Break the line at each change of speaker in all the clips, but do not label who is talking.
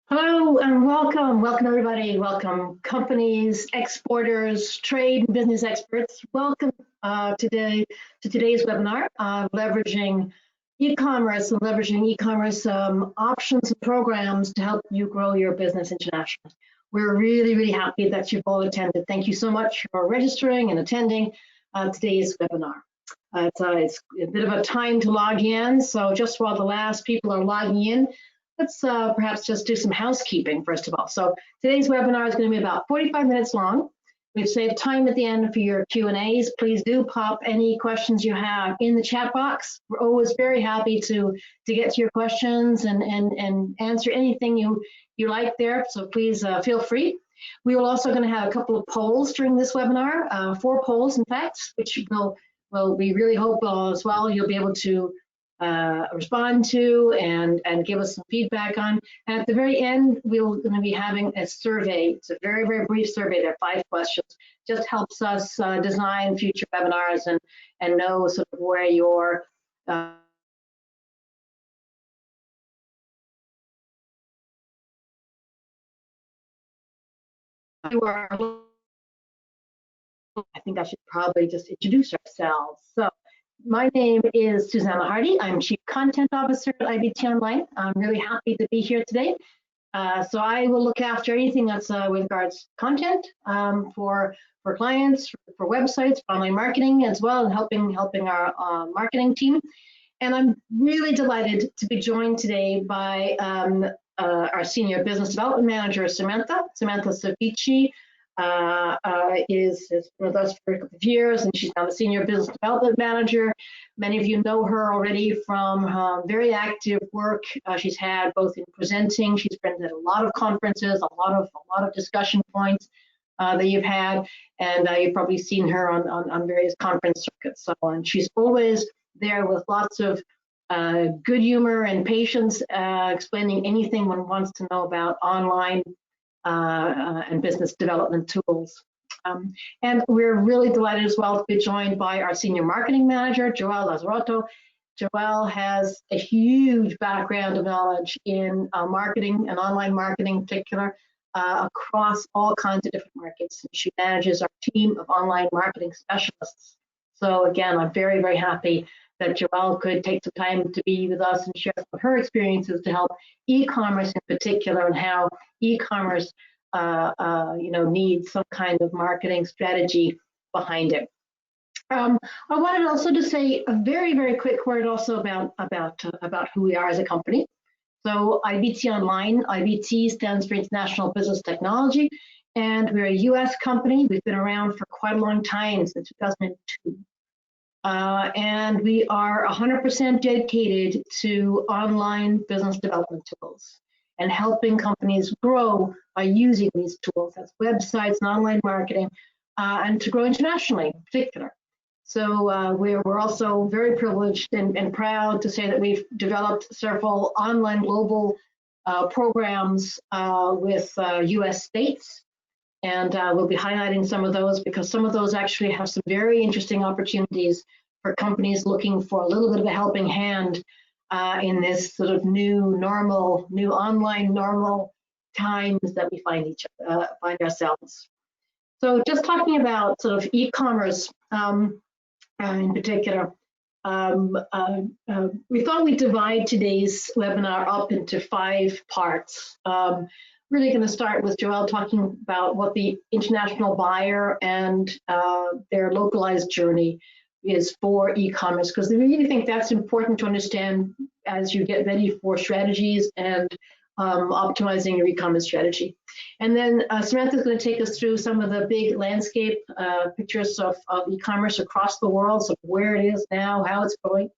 Hello and welcome. Welcome everybody. Welcome companies, exporters, trade and business experts. Welcome today to today's webinar, leveraging e-commerce and leveraging e-commerce options and programs to help you grow your business internationally. We're really happy that you've all attended. Thank you so much for registering and attending today's webinar. It's a bit of a time to log in, so just while the last people are logging in, let's perhaps just do some housekeeping first of all. So today's webinar is going to be about 45 minutes long. We've saved time at the end for your Q&As. Please do pop any questions you have in the chat box. We're always very happy to get to your questions and answer anything you like there. So please feel free. We are also going to have a couple of polls during this webinar, 4 polls in fact, which we really hope as well you'll be able to respond to and give us some feedback on. And at the very end, we're going to be having a survey. It's a very brief survey. There are 5 questions. Just helps us design future webinars and know sort of where your you are. I think I should probably just introduce ourselves. So my name is Susanna Hardy. I'm Chief Content Officer at IBT Online. I'm really happy to be here today. So I will look after anything that's with regards to content for clients, for websites, for online marketing as well, and helping our marketing team. And I'm really delighted to be joined today by our Senior Business Development Manager, Samantha Savici. Is been with us for a couple of years, and she's now the Senior Business Development Manager. Many of you know her already from very active work she's had both in presenting. She's presented at a lot of conferences, a lot of discussion points that you've had, and you've probably seen her on various conference circuits. So on, she's always there with lots of good humor and patience, explaining anything one wants to know about online and business development tools. And we're really delighted as well to be joined by our Senior Marketing Manager, Joelle Lazarotto. Joelle has a huge background of knowledge in marketing and online marketing in particular, across all kinds of different markets. She manages our team of online marketing specialists. So again, I'm very happy that Joelle could take some time to be with us and share some of her experiences to help e-commerce in particular, and how e-commerce needs some kind of marketing strategy behind it. I wanted also to say a very quick word also about who we are as a company. So IBT Online, IBT stands for International Business Technology, and we're a US company. We've been around for quite a long time, since 2002. And we are 100% dedicated to online business development tools and helping companies grow by using these tools. That's websites and online marketing, and to grow internationally in particular. So we're also very privileged and proud to say that we've developed several online global programs with US states. And we'll be highlighting some of those because some of those actually have some very interesting opportunities for companies looking for a little bit of a helping hand in this sort of new online normal times that we find ourselves. So just talking about sort of e-commerce in particular, we thought we'd divide today's webinar up into 5 parts. Really going to start with Joelle talking about what the international buyer and their localized journey is for e-commerce, because we really think that's important to understand as you get ready for strategies and optimizing your e-commerce strategy. And then Samantha's going to take us through some of the big landscape pictures of e-commerce across the world, so where it is now, how it's going.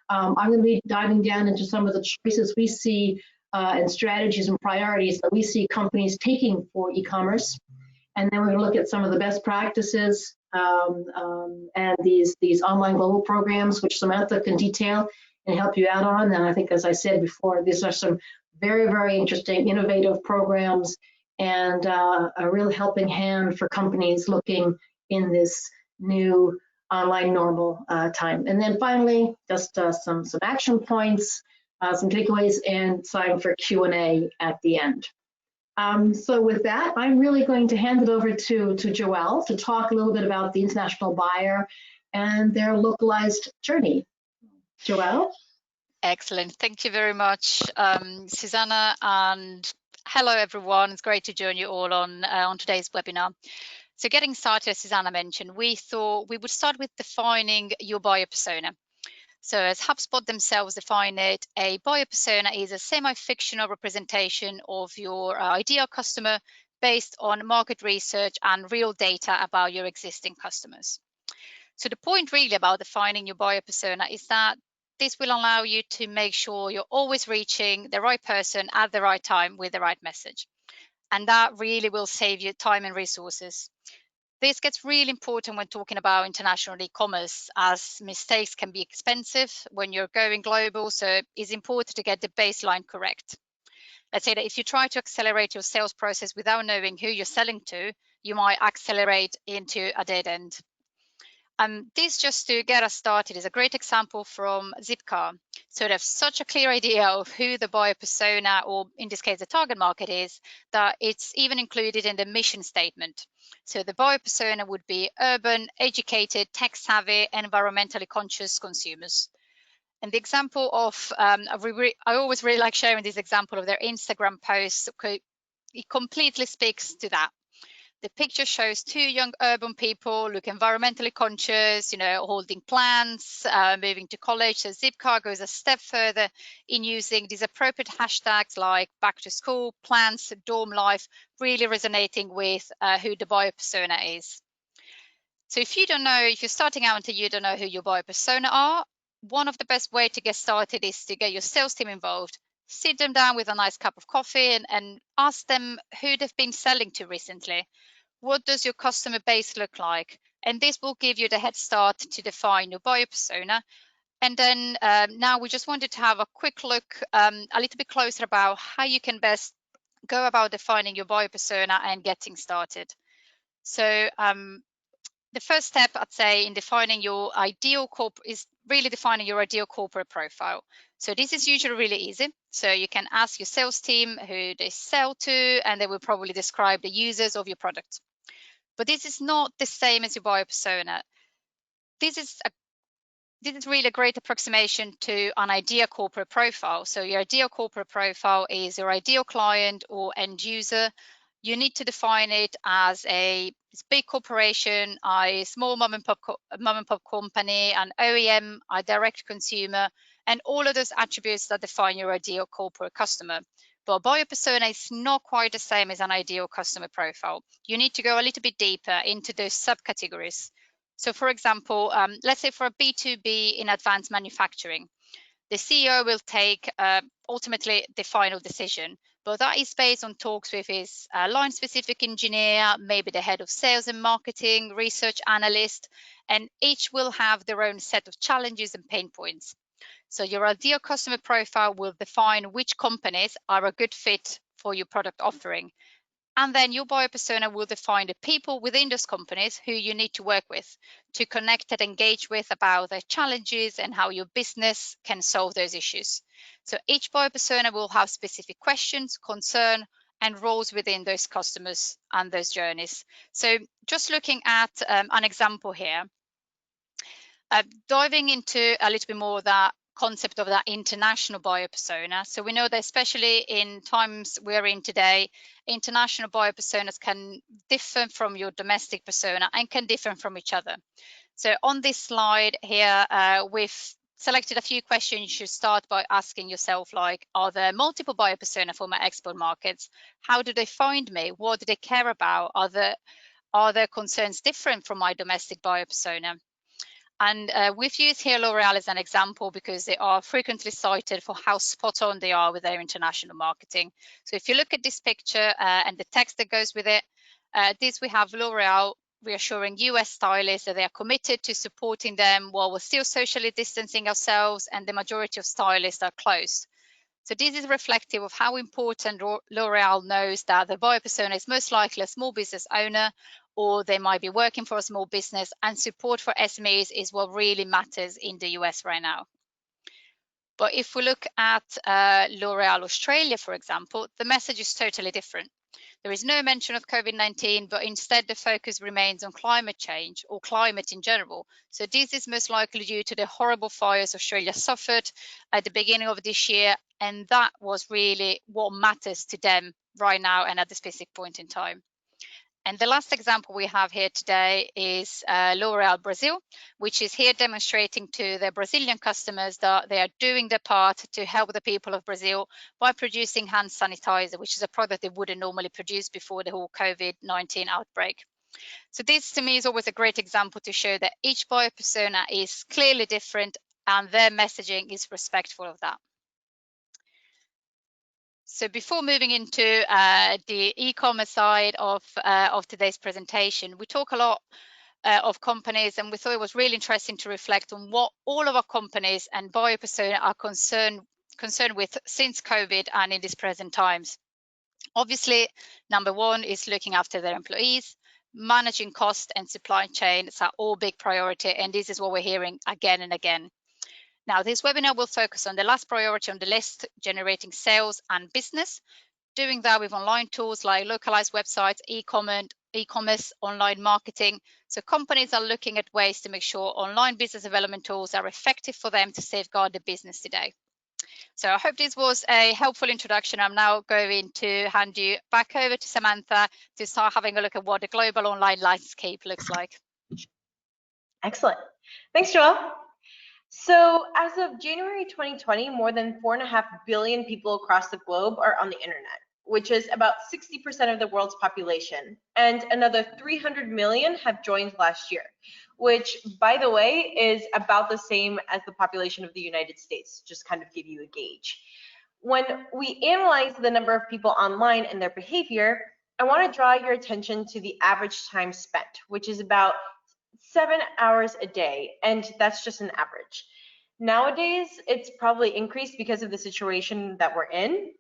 I'm going to be diving down into some of the choices we see and strategies and priorities that we see companies taking for e-commerce. And then we're going to look at some of the best practices and these online global programs, which Samantha can detail and help you out on. And I think, as I said before, these are some very interesting, innovative programs and a real helping hand for companies looking in this new online normal time. And then finally, just some action points, some takeaways, and time for Q&A at the end. So with that, I'm really going to hand it over to Joelle to talk a little bit about the international buyer and their localized journey. Joelle?
Excellent. Thank you very much, Susanna, and hello, everyone. It's great to join you all on today's webinar. So getting started, as Susanna mentioned, we thought we would start with defining your buyer persona. So as HubSpot themselves define it, a buyer persona is a semi-fictional representation of your ideal customer based on market research and real data about your existing customers. So the point really about defining your buyer persona is that this will allow you to make sure you're always reaching the right person at the right time with the right message. And that really will save you time and resources. This gets really important when talking about international e-commerce, as mistakes can be expensive when you're going global. So it's important to get the baseline correct. Let's say that if you try to accelerate your sales process without knowing who you're selling to, you might accelerate into a dead end. This, just to get us started, is a great example from Zipcar. So they have such a clear idea of who the buyer persona, or in this case, the target market is, that it's even included in the mission statement. So the buyer persona would be urban, educated, tech-savvy, environmentally conscious consumers. And the example of, I always really like sharing this example of their Instagram posts. It completely speaks to that. The picture shows two young urban people look environmentally conscious, holding plants, moving to college. So Zipcar goes a step further in using these appropriate hashtags like back to school, plants, dorm life, really resonating with who the buyer persona is. So if you're starting out and you don't know who your buyer persona are, one of the best way to get started is to get your sales team involved. Sit them down with a nice cup of coffee and ask them who they've been selling to recently. What does your customer base look like? And this will give you the head start to define your buyer persona. And then now we just wanted to have a quick look a little bit closer about how you can best go about defining your buyer persona and getting started. So the first step, I'd say, in defining your ideal corporate is really defining your ideal corporate profile. So this is usually really easy. So you can ask your sales team who they sell to, and they will probably describe the users of your product. But this is not the same as your buyer persona. This is really a great approximation to an ideal corporate profile. So your ideal corporate profile is your ideal client or end user. You need to define it as a big corporation, a small mom and pop company, an OEM, a direct consumer, and all of those attributes that define your ideal corporate customer. But a buyer persona is not quite the same as an ideal customer profile. You need to go a little bit deeper into those subcategories. So for example, let's say for a B2B in advanced manufacturing, the CEO will take ultimately the final decision, but that is based on talks with his line-specific engineer, maybe the head of sales and marketing, research analyst, and each will have their own set of challenges and pain points. So your ideal customer profile will define which companies are a good fit for your product offering. And then your buyer persona will define the people within those companies who you need to work with to connect and engage with about their challenges and how your business can solve those issues. So each buyer persona will have specific questions, concern, and roles within those customers and those journeys. So just looking at an example here, diving into a little bit more of that concept of that international buyer persona. So we know that especially in times we're in today, international buyer personas can differ from your domestic persona and can differ from each other. So on this slide here, we've selected a few questions. You should start by asking yourself, like, are there multiple buyer persona for my export markets? How do they find me? What do they care about? Are their concerns different from my domestic buyer persona? And we've used here L'Oreal as an example because they are frequently cited for how spot on they are with their international marketing. So if you look at this picture and the text that goes with it, this we have L'Oreal reassuring US stylists that they are committed to supporting them while we're still socially distancing ourselves, and the majority of stylists are closed. So this is reflective of how important L'Oreal knows that the buyer persona is most likely a small business owner, or they might be working for a small business, and support for SMEs is what really matters in the US right now. But if we look at L'Oreal Australia, for example, the message is totally different. There is no mention of COVID-19, but instead the focus remains on climate change or climate in general. So this is most likely due to the horrible fires Australia suffered at the beginning of this year, and that was really what matters to them right now and at this specific point in time. And the last example we have here today is L'Oréal Brazil, which is here demonstrating to their Brazilian customers that they are doing their part to help the people of Brazil by producing hand sanitizer, which is a product they wouldn't normally produce before the whole COVID-19 outbreak. So this to me is always a great example to show that each buyer persona is clearly different and their messaging is respectful of that. So before moving into the e-commerce side of today's presentation, we talk a lot of companies, and we thought it was really interesting to reflect on what all of our companies and buyer persona are concerned with since COVID and in these present times. Obviously, number one is looking after their employees. Managing cost and supply chains are all big priority, and this is what we're hearing again and again. Now, this webinar will focus on the last priority on the list, generating sales and business. Doing that with online tools like localized websites, e-commerce, online marketing. So companies are looking at ways to make sure online business development tools are effective for them to safeguard the business today. So I hope this was a helpful introduction. I'm now going to hand you back over to Samantha to start having a look at what the global online landscape looks like.
Excellent. Thanks, Joelle. So as of January 2020, more than 4.5 billion people across the globe are on the internet, which is about 60% of the world's population. And another 300 million have joined last year, which, by the way, is about the same as the population of the United States, just kind of give you a gauge. When we analyze the number of people online and their behavior, I want to draw your attention to the average time spent, which is about 7 hours a day, and that's just an average. Nowadays, it's probably increased because of the situation that we're in.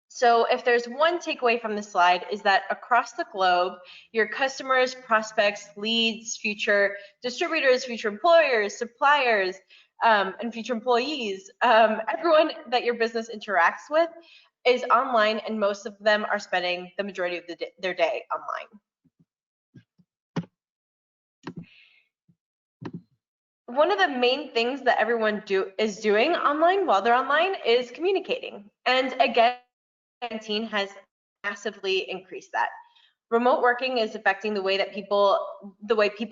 So if there's one takeaway from this slide is that across the globe, your customers, prospects, leads, future distributors, future employers, suppliers, and future employees, everyone that your business interacts with is online, and most of them are spending the majority of their day online. One of the main things that everyone is doing online while they're online is communicating. And again, COVID-19 has massively increased that. Remote working is affecting the way people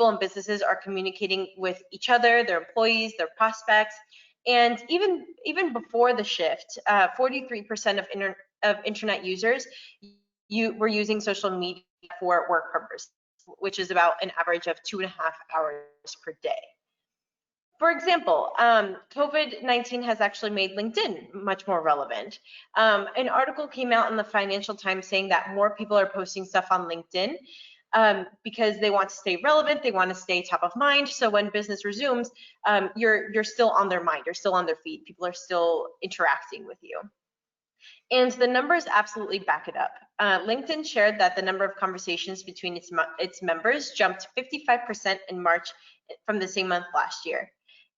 and businesses are communicating with each other, their employees, their prospects. And even before the shift, 43% of internet users were using social media for work purposes, which is about an average of 2.5 hours per day. For example, COVID-19 has actually made LinkedIn much more relevant. An article came out in the Financial Times saying that more people are posting stuff on LinkedIn because they want to stay relevant, they want to stay top of mind. So when business resumes, you're still on their mind, you're still on their feed, people are still interacting with you. And the numbers absolutely back it up. LinkedIn shared that the number of conversations between its members jumped 55% in March from the same month last year.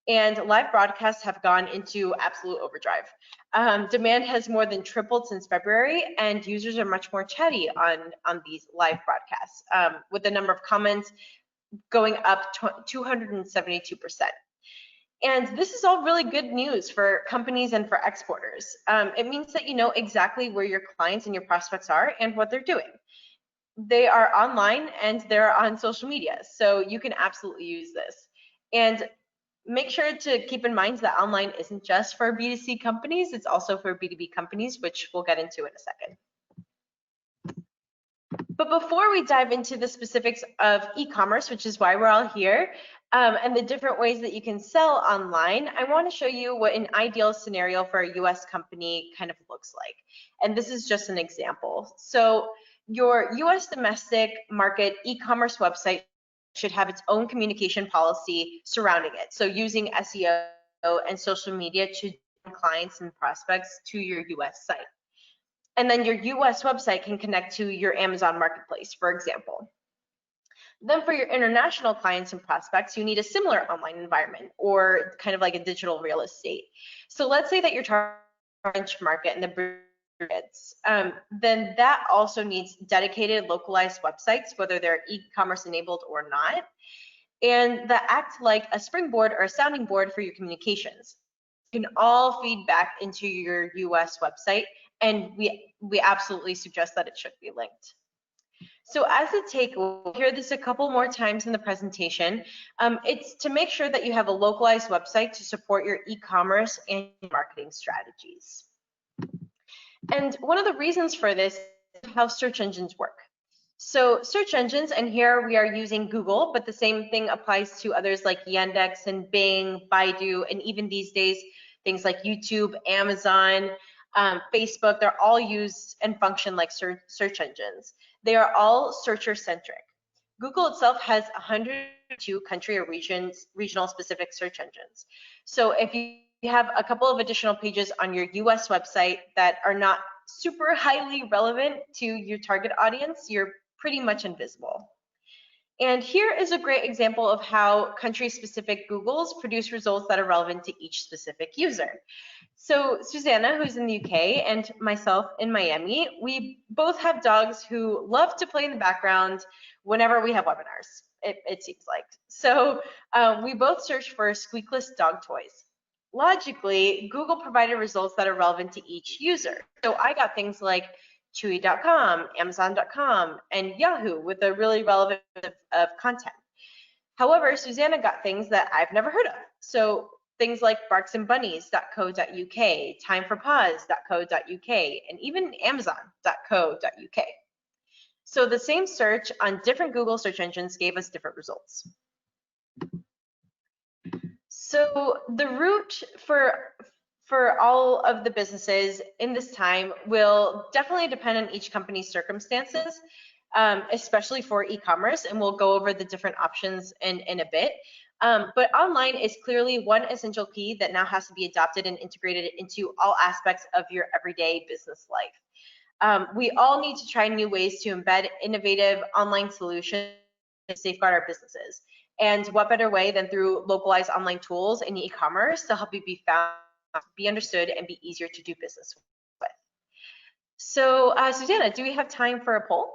And live broadcasts have gone into absolute overdrive. Demand has more than tripled since February, and users are much more chatty on these live broadcasts, with the number of comments going up 272%. And this is all really good news for companies and for exporters. It means that you know exactly where your clients and your prospects are and what they're doing. They are online and they're on social media, so you can absolutely use this. And make sure to keep in mind that online isn't just for B2C companies, it's also for B2B companies, which we'll get into in a second. But before we dive into the specifics of e-commerce, which is why we're all here, and the different ways that you can sell online, I want to show you what an ideal scenario for a US company kind of looks like. And this is just an example. So your US domestic market e-commerce website should have its own communication policy surrounding it. So using SEO and social media to clients and prospects to your US site. And then your US website can connect to your Amazon marketplace, for example. Then for your international clients and prospects, you need a similar online environment or kind of like a digital real estate. So let's say that you're targeting the French market and the periods, then that also needs dedicated localized websites, whether they're e-commerce enabled or not, and that act like a springboard or a sounding board for your communications. You can all feed back into your US website, and we absolutely suggest that it should be linked. So as a takeaway, we'll hear this a couple more times in the presentation. It's to make sure that you have a localized website to support your e-commerce and marketing strategies. And one of the reasons for this is how search engines work. So search engines, and here we are using Google, but the same thing applies to others like Yandex and Bing, Baidu, and even these days, things like YouTube, Amazon, Facebook, they're all used and function like search engines. They are all searcher-centric. Google itself has 102 country or regional specific search engines. So if you have a couple of additional pages on your US website that are not super highly relevant to your target audience, you're pretty much invisible. And here is a great example of how country-specific Googles produce results that are relevant to each specific user. So Susanna, who's in the UK, and myself in Miami, we both have dogs who love to play in the background whenever we have webinars, it seems like. So we both search for squeakless dog toys. Logically, Google provided results that are relevant to each user. So I got things like Chewy.com, Amazon.com, and Yahoo with a really relevant of content. However, Susanna got things that I've never heard of. So things like barksandbunnies.co.uk, timeforpaws.co.uk, and even amazon.co.uk. So the same search on different Google search engines gave us different results. So the route for all of the businesses in this time will definitely depend on each company's circumstances, especially for e-commerce, and we'll go over the different options in a bit. But online is clearly one essential key that now has to be adopted and integrated into all aspects of your everyday business life. We all need to try new ways to embed innovative online solutions to safeguard our businesses. And what better way than through localized online tools in e-commerce to help you be found, be understood, and be easier to do business with. So Susanna, do we have time for a poll?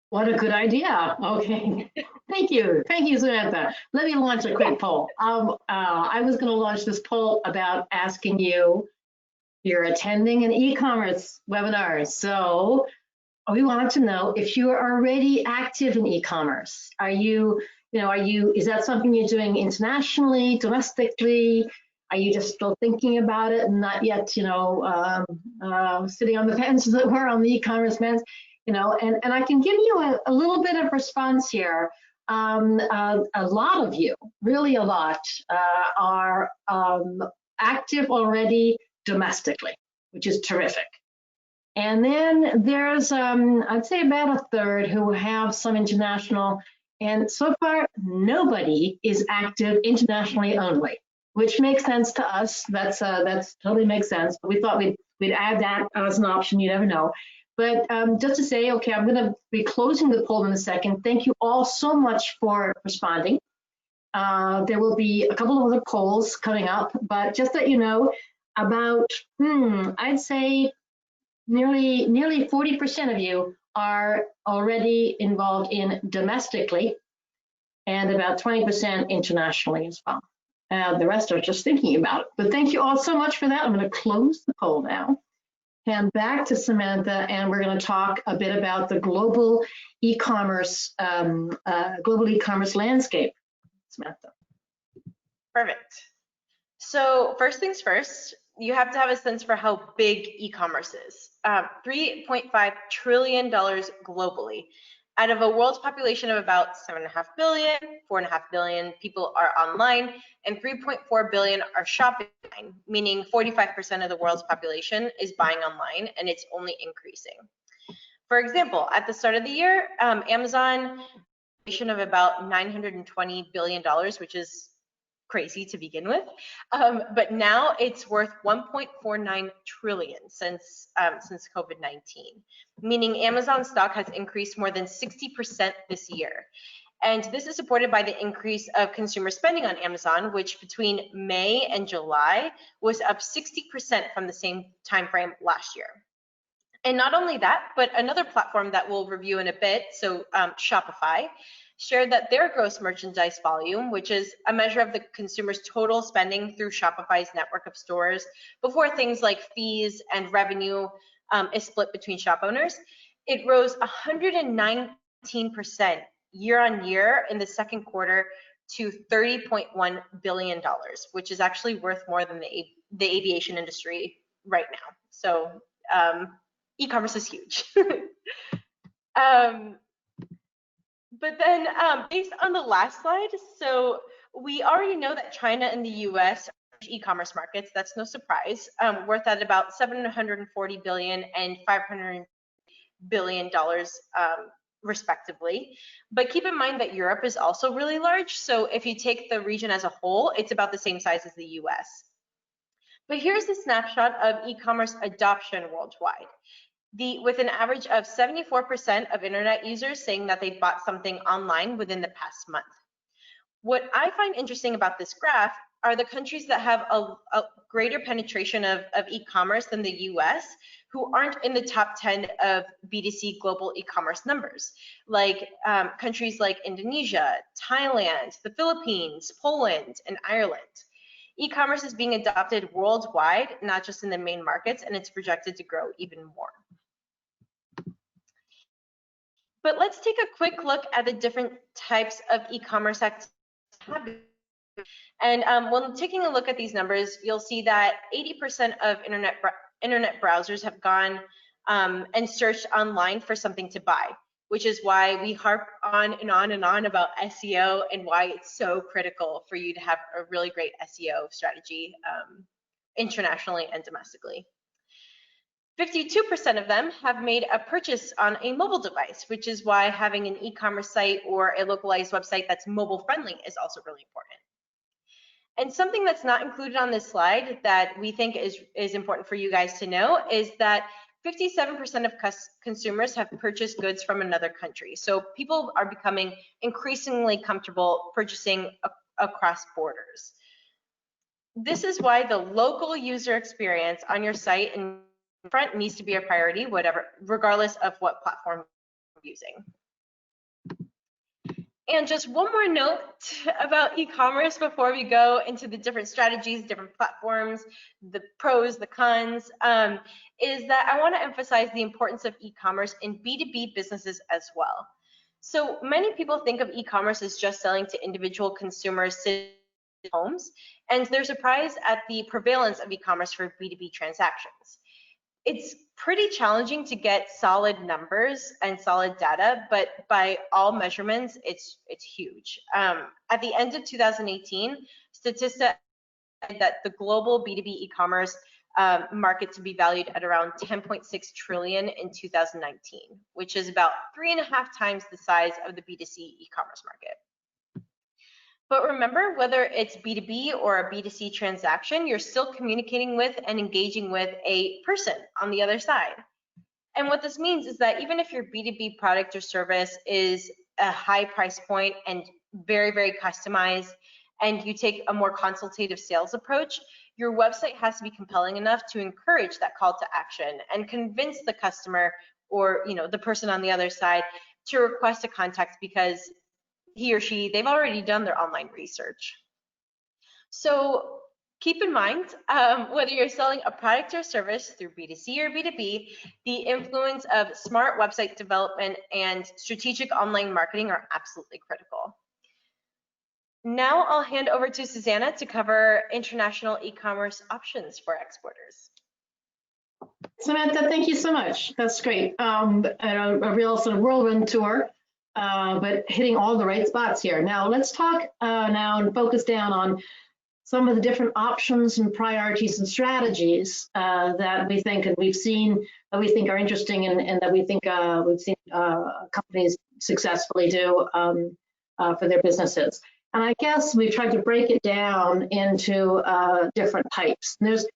What a good idea. Okay. Thank you, Samantha. Let me launch a quick poll. I was going to launch this poll about asking you, you're attending an e-commerce webinar. So we wanted to know if you are already active in e-commerce. Is that something you're doing internationally, domestically? Are you just still thinking about it and not yet, sitting on the fence, as it were, on the e-commerce fence? And I can give you a little bit of response here. A lot of you, really a lot, are active already domestically, which is terrific. And then there's, I'd say about a third who have some international, and so far nobody is active internationally only, which makes sense to us. That's totally makes sense. But we thought we'd add that as an option. You never know. But just to say, okay, I'm going to be closing the poll in a second. Thank you all so much for responding. There will be a couple of other polls coming up, but just that you know, about I'd say nearly 40% of you are already involved in domestically, and about 20% internationally as well. The rest are just thinking about it. But thank you all so much for that. I'm going to close the poll now. Hand back to Samantha, and we're going to talk a bit about the global e-commerce landscape. Samantha.
Perfect. So first things first, you have to have a sense for how big e-commerce is. $3.5 trillion globally. Out of a world population of about 7.5 billion, 4.5 billion people are online, and 3.4 billion are shopping online, meaning 45% of the world's population is buying online, and it's only increasing. For example, at the start of the year, Amazon of about $920 billion, which is crazy to begin with, but now it's worth 1.49 trillion since COVID-19, meaning Amazon stock has increased more than 60% this year. And this is supported by the increase of consumer spending on Amazon, which between May and July was up 60% from the same time frame last year. And not only that, but another platform that we'll review in a bit, so Shopify, shared that their gross merchandise volume, which is a measure of the consumer's total spending through Shopify's network of stores before things like fees and revenue is split between shop owners, it rose 119% year on year in the second quarter to $30.1 billion, which is actually worth more than the aviation industry right now. So e-commerce is huge. But then based on the last slide, so we already know that China and the US are e-commerce markets. That's no surprise, worth at about $740 billion and $500 billion respectively. But keep in mind that Europe is also really large. So if you take the region as a whole, it's about the same size as the US. But here's a snapshot of e-commerce adoption worldwide. With an average of 74% of internet users saying that they bought something online within the past month. What I find interesting about this graph are the countries that have a greater penetration of e-commerce than the US, who aren't in the top 10 of B2C global e-commerce numbers, like countries like Indonesia, Thailand, the Philippines, Poland, and Ireland. E-commerce is being adopted worldwide, not just in the main markets, and it's projected to grow even more. But let's take a quick look at the different types of e-commerce activity. And when taking a look at these numbers, you'll see that 80% of internet browsers have gone and searched online for something to buy, which is why we harp on and on and on about SEO and why it's so critical for you to have a really great SEO strategy internationally and domestically. 52% of them have made a purchase on a mobile device, which is why having an e-commerce site or a localized website that's mobile friendly is also really important. And something that's not included on this slide that we think is important for you guys to know is that 57% of consumers have purchased goods from another country. So people are becoming increasingly comfortable purchasing across borders. This is why the local user experience on your site and front needs to be a priority, regardless of what platform you're using. And just one more note about e-commerce before we go into the different strategies, different platforms, the pros, the cons, is that I want to emphasize the importance of e-commerce in B2B businesses as well. So many people think of e-commerce as just selling to individual consumers sitting in homes, and they're surprised at the prevalence of e-commerce for B2B transactions. It's pretty challenging to get solid numbers and solid data, but by all measurements, it's huge. At the end of 2018, Statista said that the global B2B e-commerce market to be valued at around 10.6 trillion in 2019, which is about 3.5 times the size of the B2C e-commerce market. But remember, whether it's B2B or a B2C transaction, you're still communicating with and engaging with a person on the other side. And what this means is that even if your B2B product or service is a high price point and very, very customized, and you take a more consultative sales approach, your website has to be compelling enough to encourage that call to action and convince the customer or the person on the other side to request a contact because he or she, they've already done their online research. So keep in mind, whether you're selling a product or service through B2C or B2B, the influence of smart website development and strategic online marketing are absolutely critical. Now I'll hand over to Susanna to cover international e-commerce options for exporters.
Samantha, thank you so much. That's great. A real sort of whirlwind tour. But hitting all the right spots here. Now let's talk now and focus down on some of the different options and priorities and strategies that we think and we've seen that we think are interesting and that we think we've seen companies successfully do for their businesses. And I guess we've tried to break it down into different types. There's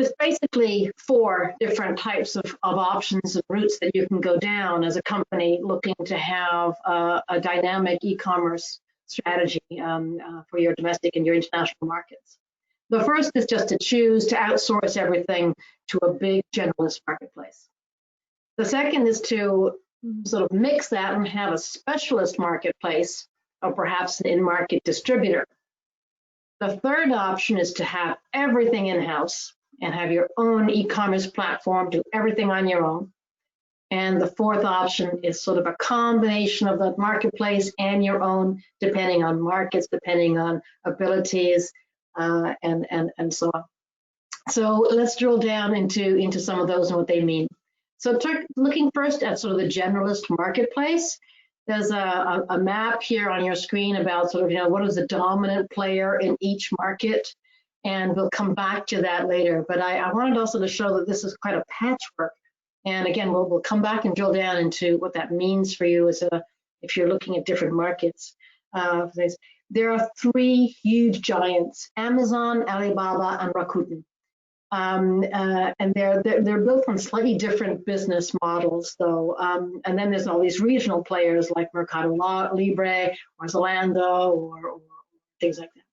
There's basically 4 different types of options and routes that you can go down as a company looking to have a dynamic e-commerce strategy for your domestic and your international markets. The first is just to choose to outsource everything to a big generalist marketplace. The second is to sort of mix that and have a specialist marketplace or perhaps an in-market distributor. The third option is to have everything in-house and have your own e-commerce platform, do everything on your own. And the fourth option is sort of a combination of that marketplace and your own, depending on markets, depending on abilities, and so on. So let's drill down into some of those and what they mean. So looking first at sort of the generalist marketplace, there's a map here on your screen about sort of, what is the dominant player in each market, and we'll come back to that later. But I wanted also to show that this is quite a patchwork. And again, we'll come back and drill down into what that means for you if you're looking at different markets. There are 3 huge giants: Amazon, Alibaba, and Rakuten. And they're built on slightly different business models, though. And then there's all these regional players like Mercado Libre or Zalando or things like that.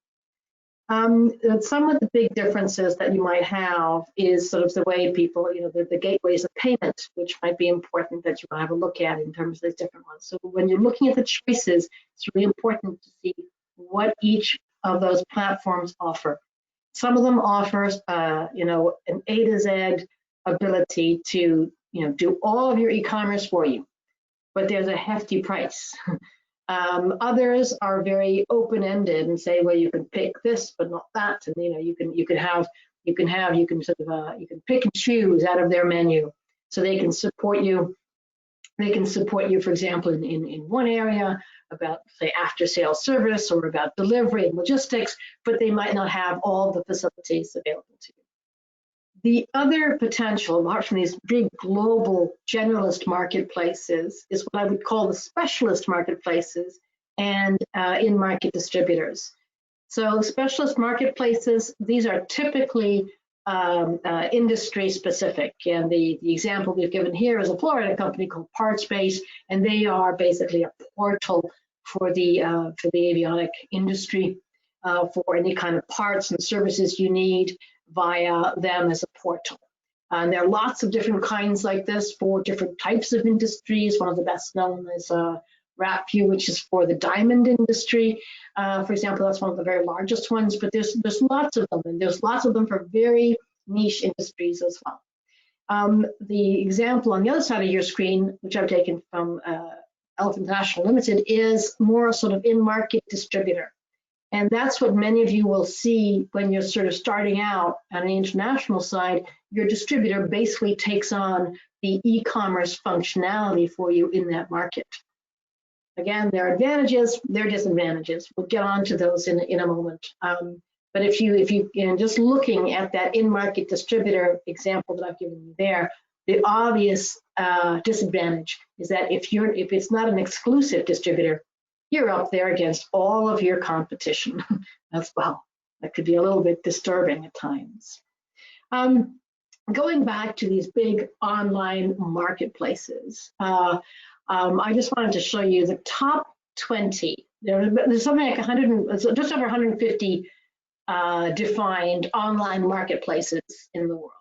Some of the big differences that you might have is sort of the way people, the gateways of payment, which might be important that you have a look at in terms of these different ones. So when you're looking at the choices, it's really important to see what each of those platforms offer. Some of them offers, an A to Z ability to, do all of your e-commerce for you, but there's a hefty price. Others are very open-ended and say, well, you can pick this, but not that, and you can pick and choose out of their menu, so they can support you. They can support you, for example, in one area about, say, after-sales service or about delivery and logistics, but they might not have all the facilities available to you. The other potential, apart from these big global generalist marketplaces, is what I would call the specialist marketplaces and in-market distributors. So specialist marketplaces, these are typically industry specific, and the example we've given here is a Florida company called PartsBase, and they are basically a portal for the avionic industry for any kind of parts and services you need via them as a portal. And there are lots of different kinds like this for different types of industries. One of the best known is RapView, which is for the diamond industry. For example, that's one of the very largest ones, but there's lots of them, and there's lots of them for very niche industries as well. The example on the other side of your screen, which I've taken from Elephant International Limited, is more sort of in-market distributor. And that's what many of you will see when you're sort of starting out on the international side. Your distributor basically takes on the e-commerce functionality for you in that market. Again, there are advantages, there are disadvantages. We'll get on to those in a moment. But if you just looking at that in-market distributor example that I've given you there, the obvious disadvantage is that if it's not an exclusive distributor, you're up there against all of your competition as well. That could be a little bit disturbing at times. Going back to these big online marketplaces, I just wanted to show you the top 20. There's something like just over 150 defined online marketplaces in the world.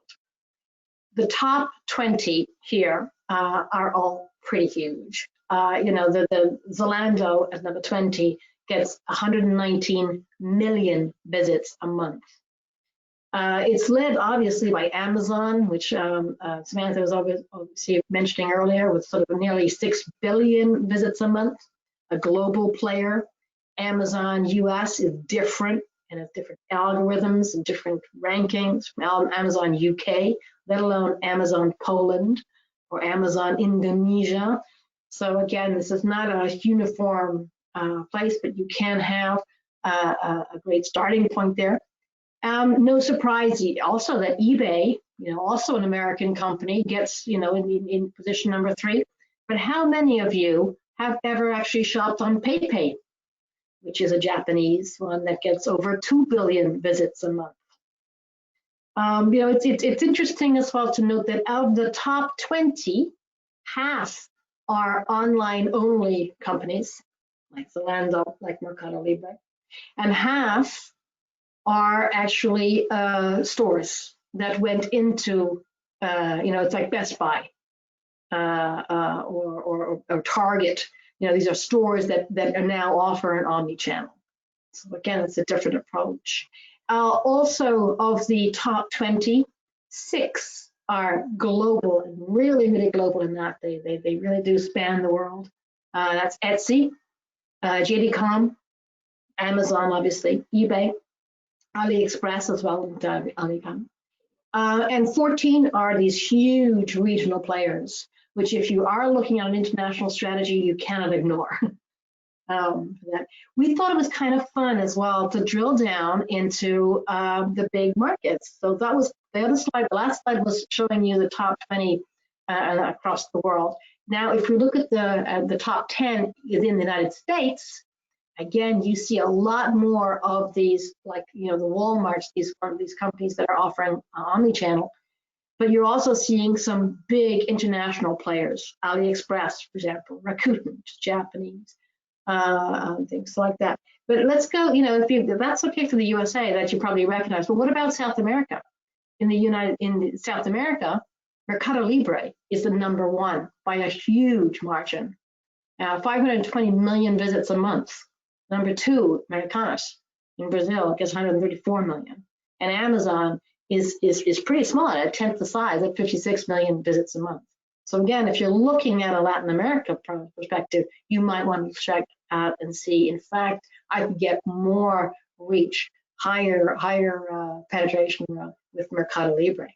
The top 20 here are all pretty huge. The Zalando at number 20 gets 119 million visits a month. It's led obviously by Amazon, which Samantha was obviously mentioning earlier, with sort of nearly 6 billion visits a month, a global player. Amazon US is different and has different algorithms and different rankings from Amazon UK, let alone Amazon Poland or Amazon Indonesia. So again, this is not a uniform place, but you can have a great starting point there. No surprise also that eBay, also an American company, gets in position number 3. But how many of you have ever actually shopped on PayPay, which is a Japanese one that gets over 2 billion visits a month? It's interesting as well to note that out of the top 20, half are online-only companies, like Zalando, like Mercado Libre, and half are actually stores that went into, it's like Best Buy or Target. These are stores that are now offering omni-channel. So again, it's a different approach. Also, of the top 20, 6 are global, and really, really global in that they really do span the world. That's Etsy, JD.com, Amazon, obviously, eBay, AliExpress as well, Alibaba. And 14 are these huge regional players, which if you are looking at an international strategy, you cannot ignore. We thought it was kind of fun as well to drill down into the big markets. So that was the other slide. The last slide was showing you the top 20 across the world. Now, if we look at the top 10 within the United States, again, you see a lot more of these, like the Walmarts, these companies that are offering omni-channel. But you're also seeing some big international players, AliExpress, for example, Rakuten, Japanese. Things like that. But let's go, if that's okay for the USA, that you probably recognize. But what about South America? In South America, Mercado Libre is the #1 by a huge margin. 520 million visits a month. #2, Americanas in Brazil gets 134 million. And Amazon is pretty small, at 1/10 the size, at 56 million visits a month. So again, if you're looking at a Latin America perspective, you might want to check out and see, in fact, I could get more reach, higher penetration with Mercado Libre.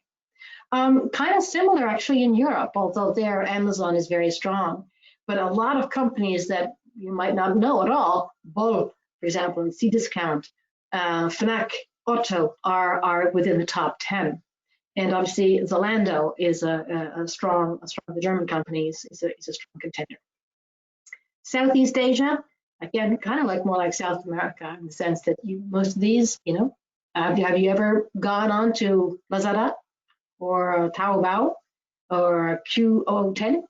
Kind of similar actually in Europe, although there Amazon is very strong. But a lot of companies that you might not know at all, Bol, for example, and Cdiscount, Fnac, Otto are within the top 10. And obviously, Zalando is a strong, the German company is a strong contender. Southeast Asia, again, kind of like more like South America in the sense that most of these, have you ever gone on to Lazada or Taobao or Qoo10?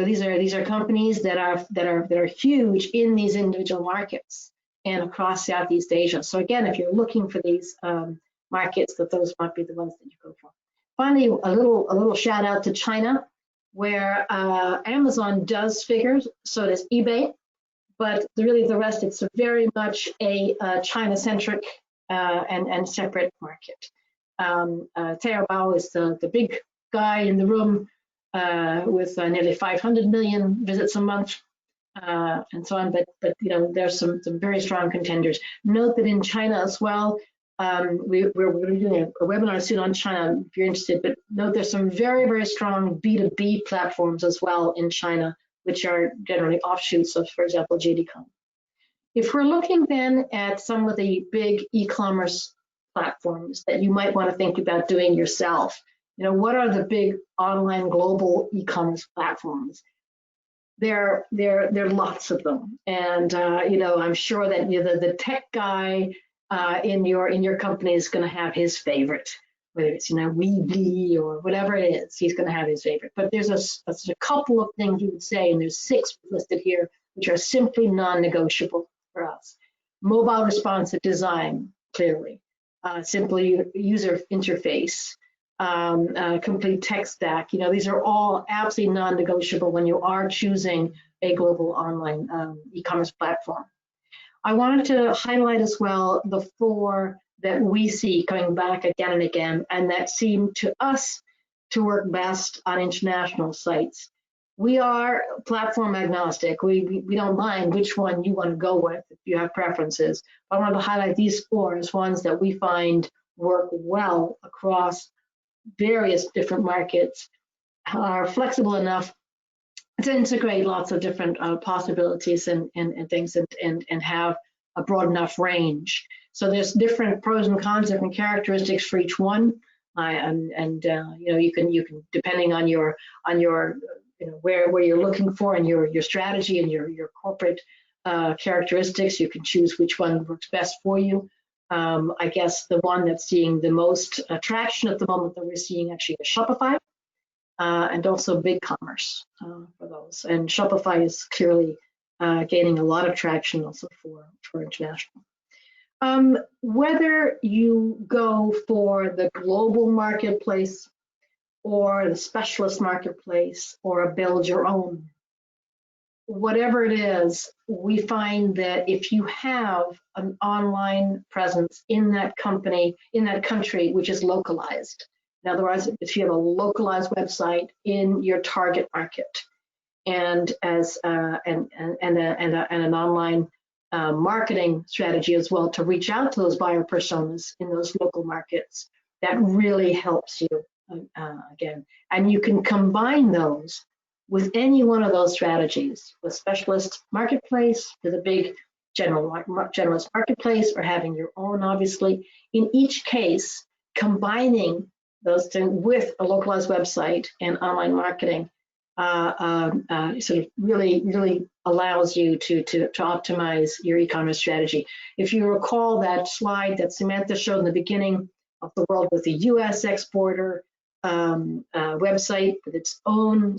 These are companies that are huge in these individual markets and across Southeast Asia. So again, if you're looking for these markets, those might be the ones that you go for. Finally, a little shout out to China, where Amazon does figure, so does eBay, but really the rest, it's very much a China-centric and separate market. Taobao is the big guy in the room with nearly 500 million visits a month and so on, but there's some very strong contenders. Note that in China as well, we're going to be doing a webinar soon on China if you're interested, but note there's some very, very strong B2B platforms as well in China, which are generally offshoots of, for example, JD.com. If we're looking then at some of the big e-commerce platforms that you might want to think about doing yourself, what are the big online global e-commerce platforms? There are lots of them, and I'm sure that the tech guy in your company is going to have his favorite, whether it's Weebly or whatever it is. He's going to have his favorite. But there's a couple of things you would say, and there's 6 listed here, which are simply non-negotiable for us. Mobile responsive design, clearly, simply user interface, complete tech stack. These are all absolutely non-negotiable when you are choosing a global online e-commerce platform. I wanted to highlight as well the 4 that we see coming back again and again, and that seem to us to work best on international sites. We are platform agnostic. We don't mind which one you want to go with if you have preferences. I wanted to highlight these 4 as ones that we find work well across various different markets, are flexible enough to integrate lots of different possibilities and things and have a broad enough range. So there's different pros and cons, different characteristics for each one, you can depending on your where you're looking for and your strategy and your corporate characteristics, you can choose which one works best for you. I guess the one that's seeing the most traction at the moment that we're seeing actually is Shopify, and also BigCommerce for those. And Shopify is clearly gaining a lot of traction also for international. Whether you go for the global marketplace or the specialist marketplace or a build your own, whatever it is, we find that if you have an online presence in that company, in that country, which is localized, in other words, if you have a localized website in your target market, and as and an online marketing strategy as well to reach out to those buyer personas in those local markets, that really helps you again. And you can combine those with any one of those strategies, with specialist marketplace, with a big generalist marketplace, or having your own, obviously. In each case, combining those things with a localized website and online marketing sort of really allows you to optimize your e-commerce strategy. If you recall that slide that Samantha showed in the beginning of the world with the US exporter website with its own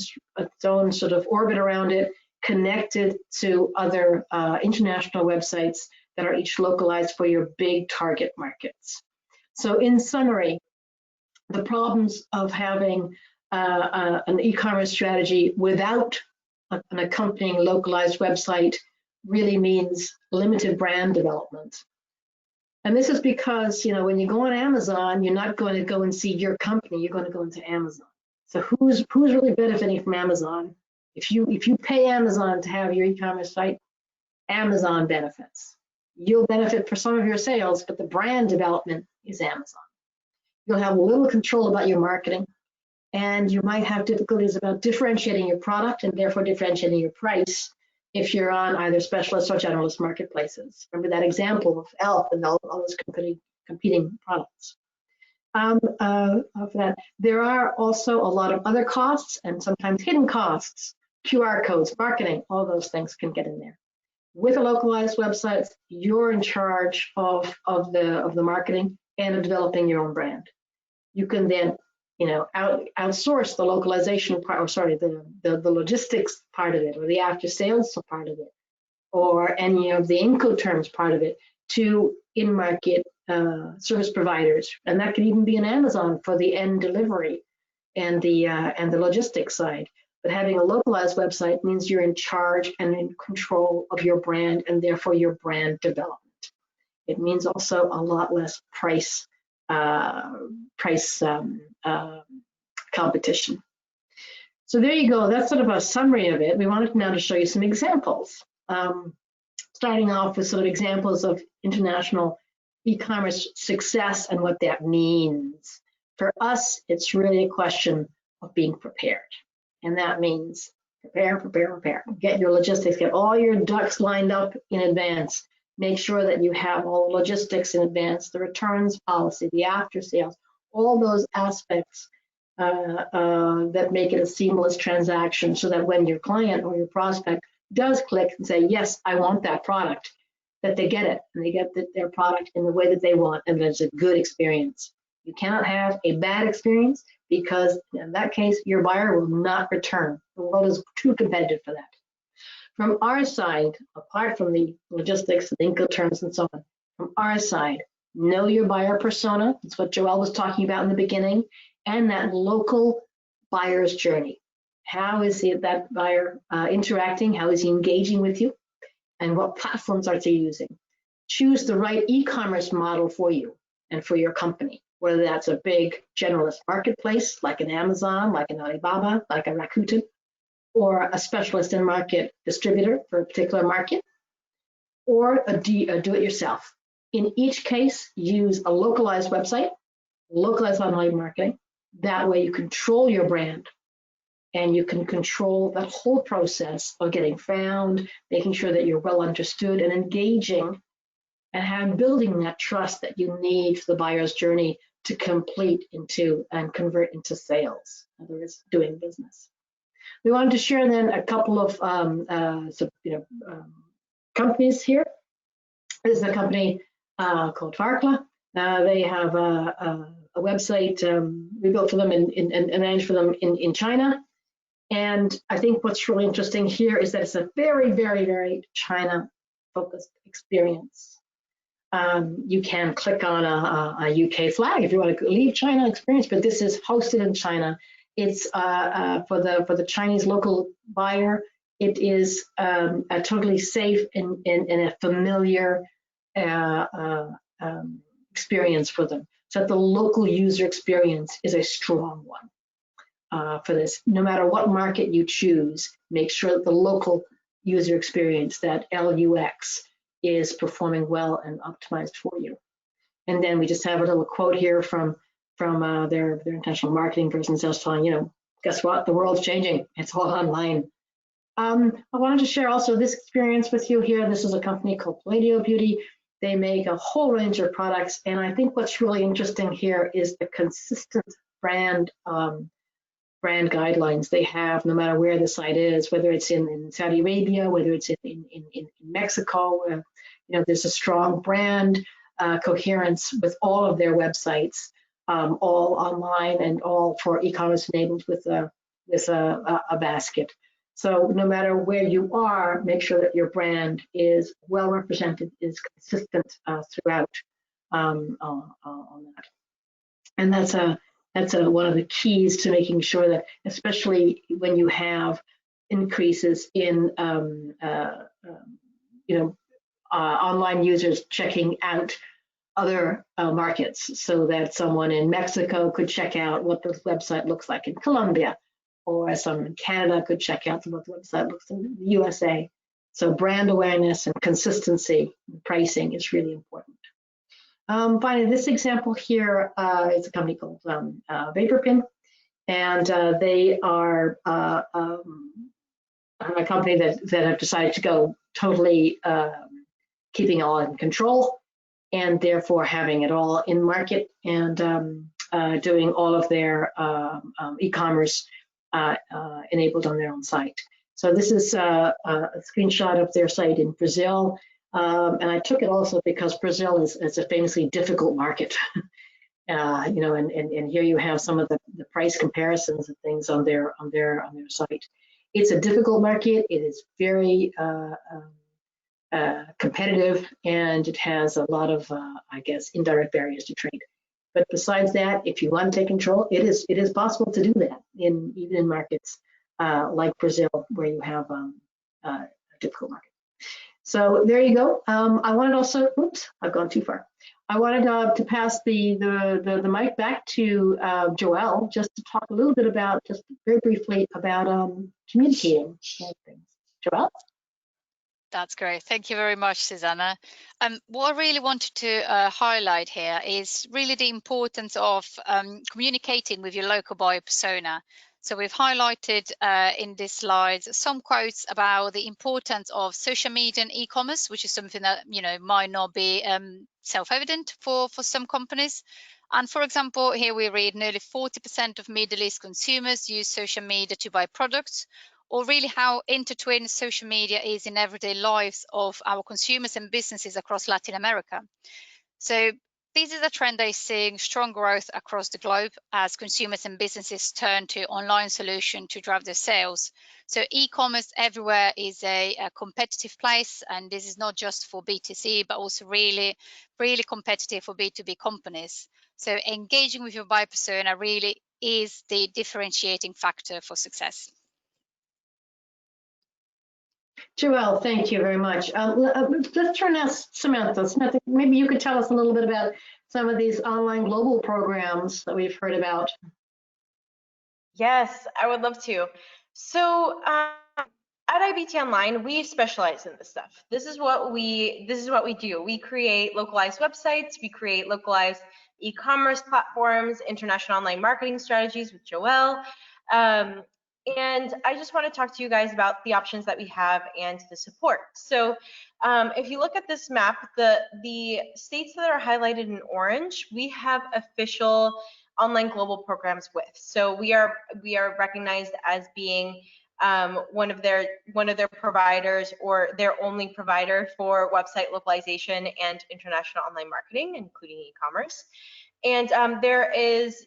sort of orbit around it, connected to other international websites that are each localized for your big target markets. So in summary, the problems of having an e-commerce strategy without an accompanying localized website really means limited brand development. And this is because, you know, when you go on Amazon, you're not going to go and see your company, you're going to go into Amazon. So who's really benefiting from Amazon? If you pay Amazon to have your e-commerce site, Amazon benefits. You'll benefit for some of your sales, but the brand development is Amazon. You'll have little control about your marketing, and you might have difficulties about differentiating your product and therefore differentiating your price if you're on either specialist or generalist marketplaces. Remember that example of Elf and all those competing products. Of that, there are also a lot of other costs and sometimes hidden costs, QR codes, marketing, all those things can get in there. With a localized website, you're in charge of the marketing and of developing your own brand. You can then, you know, outsource the localization part, or sorry, the logistics part of it, or the after sales part of it, or any of the Incoterms part of it to in-market service providers, and that could even be an Amazon for the end delivery and the logistics side. But having a localized website means you're in charge and in control of your brand, and therefore your brand development. It means also a lot less price competition. So there you go. That's sort of a summary of it. We wanted now to show you some examples. Starting off with sort of examples of international e-commerce success and what that means. For us, it's really a question of being prepared. And that means prepare. Get your logistics, get all your ducks lined up in advance. Make sure that you have all the logistics in advance, the returns policy, the after sales, all those aspects that make it a seamless transaction, so that when your client or your prospect does click and say, yes, I want that product, that they get it and they get their product in the way that they want, and it's a good experience. You cannot have a bad experience, because in that case, your buyer will not return. The world is too competitive for that. From our side, apart from the logistics, the Incoterms and so on, from our side, know your buyer persona. That's what Joelle was talking about in the beginning, and that local buyer's journey. How is that buyer interacting? How is he engaging with you? And what platforms are they using? Choose the right e-commerce model for you and for your company, whether that's a big generalist marketplace like an Amazon, like an Alibaba, like a Rakuten, or a specialist in market distributor for a particular market, or a do-it-yourself. In each case, use a localized website, localized online marketing. That way you control your brand, and you can control that whole process of getting found, making sure that you're well understood and engaging, and building that trust that you need for the buyer's journey to complete into and convert into sales. In other words, doing business. We wanted to share then a couple of companies here. This is a company called Farécla. They have a website we built for them and managed for them in China. And I think what's really interesting here is that it's a very, very, very China-focused experience. You can click on a UK flag if you want to leave China experience, but this is hosted in China. It's for the Chinese local buyer. It is a totally safe and a familiar experience for them. So the local user experience is a strong one. For this, no matter what market you choose, make sure that the local user experience, that LUX, is performing well and optimized for you. And then we just have a little quote here from their intentional marketing person, just telling, you know, guess what? The world's changing. It's all online. I wanted to share also this experience with you here. This is a company called Palladio Beauty. They make a whole range of products, and I think what's really interesting here is the consistent brand guidelines they have, no matter where the site is, whether it's in Saudi Arabia, whether it's in Mexico, where, you know, there's a strong brand coherence with all of their websites, all online and all for e-commerce enabled with a basket. So no matter where you are, make sure that your brand is well represented, is consistent throughout on that. And that's one of the keys to making sure that, especially when you have increases in online users checking out other markets, so that someone in Mexico could check out what the website looks like in Colombia, or someone in Canada could check out what the website looks like in the USA. So brand awareness and consistency and pricing is really important. Finally, this example here is a company called Vaporpin, and they are a company that have decided to go totally keeping all in control, and therefore having it all in market and doing all of their e-commerce enabled on their own site. So this is a screenshot of their site in Brazil. And I took it also because Brazil is a famously difficult market, you know, and here you have some of the price comparisons and things on their site. It's a difficult market. It is very competitive, and it has a lot of, I guess, indirect barriers to trade. But besides that, if you want to take control, it is possible to do that even in markets like Brazil, where you have a difficult market. So there you go. I wanted also, oops, I've gone too far. I wanted to pass the mic back to Joelle, just to talk a little bit about, just very briefly, about communicating things. Joelle?
That's great. Thank you very much, Susanna. What I really wanted to highlight here is really the importance of communicating with your local buyer persona. So we've highlighted in this slide some quotes about the importance of social media and e-commerce, which is something that, you know, might not be self-evident for some companies. And for example, here we read nearly 40% of Middle East consumers use social media to buy products, or really how intertwined social media is in everyday lives of our consumers and businesses across Latin America. So this is a trend that is seeing strong growth across the globe as consumers and businesses turn to online solutions to drive their sales. So e-commerce everywhere is a competitive place, and this is not just for B2C, but also really, really competitive for B2B companies. So engaging with your buyer persona really is the differentiating factor for success.
Joelle, thank you very much. Let's turn now, Samantha. Samantha, maybe you could tell us a little bit about some of these online global programs that we've heard about.
Yes, I would love to. So at IBT Online, we specialize in this stuff. This is what we do. We create localized websites. We create localized e-commerce platforms, international online marketing strategies with Joelle. And I just want to talk to you guys about the options that we have and the support. So if you look at this map, the states that are highlighted in orange, we have official online global programs with. So we are recognized as being one of their providers or their only provider for website localization and international online marketing, including e-commerce. And there is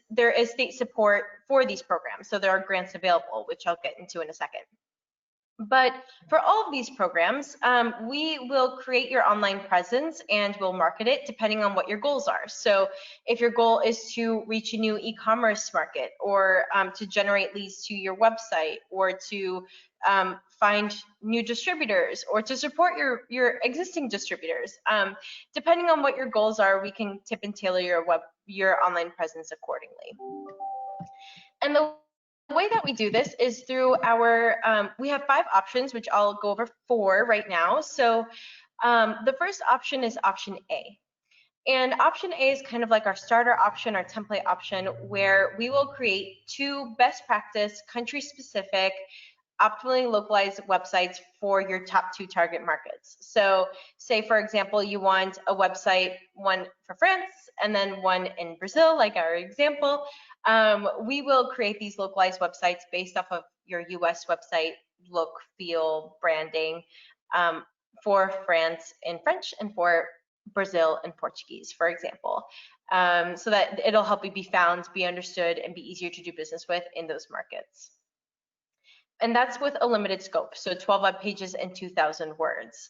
state support for these programs, so there are grants available, which I'll get into in a second. But for all of these programs, we will create your online presence and we'll market it depending on what your goals are. So if your goal is to reach a new e-commerce market, or to generate leads to your website, or to find new distributors, or to support your existing distributors, depending on what your goals are, we can tip and tailor your online presence accordingly. And the way that we do this is through our, we have 5 options, which I'll go over 4 right now. So the first option is option A. And option A is kind of like our starter option, our template option, where we will create 2 best practice, country-specific, optimally localized websites for your top 2 target markets. So say, for example, you want a website, one for France and then one in Brazil, like our example. We will create these localized websites based off of your US website look, feel, branding, for France in French and for Brazil in Portuguese, for example, so that it'll help you be found, be understood, and be easier to do business with in those markets. And that's with a limited scope, so 12 web pages and 2,000 words.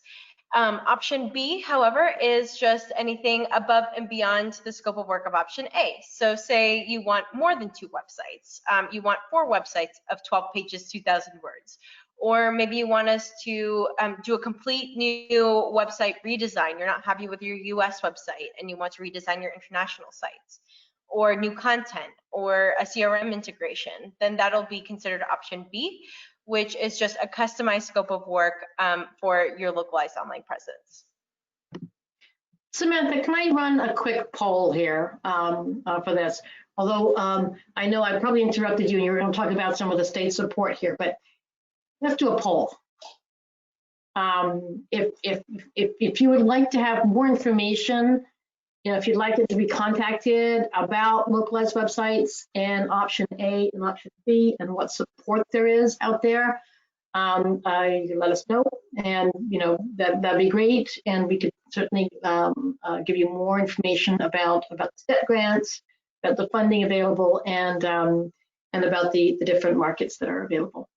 Option B, however, is just anything above and beyond the scope of work of option A. So say you want more than 2 websites. You want 4 websites of 12 pages, 2,000 words. Or maybe you want us to do a complete new website redesign. You're not happy with your US website and you want to redesign your international sites, or new content, or a CRM integration. Then that'll be considered option B, which is just a customized scope of work for your localized online presence.
Samantha, can I run a quick poll here for this? Although I know I probably interrupted you and you were going to talk about some of the state support here, but let's do a poll. If you would like to have more information, you know, if you'd like it to be contacted about localized websites and option A and option B and what support there is out there, you can let us know, and you know that'd be great, and we could certainly give you more information about step grants, about the funding available, and about the different markets that are available.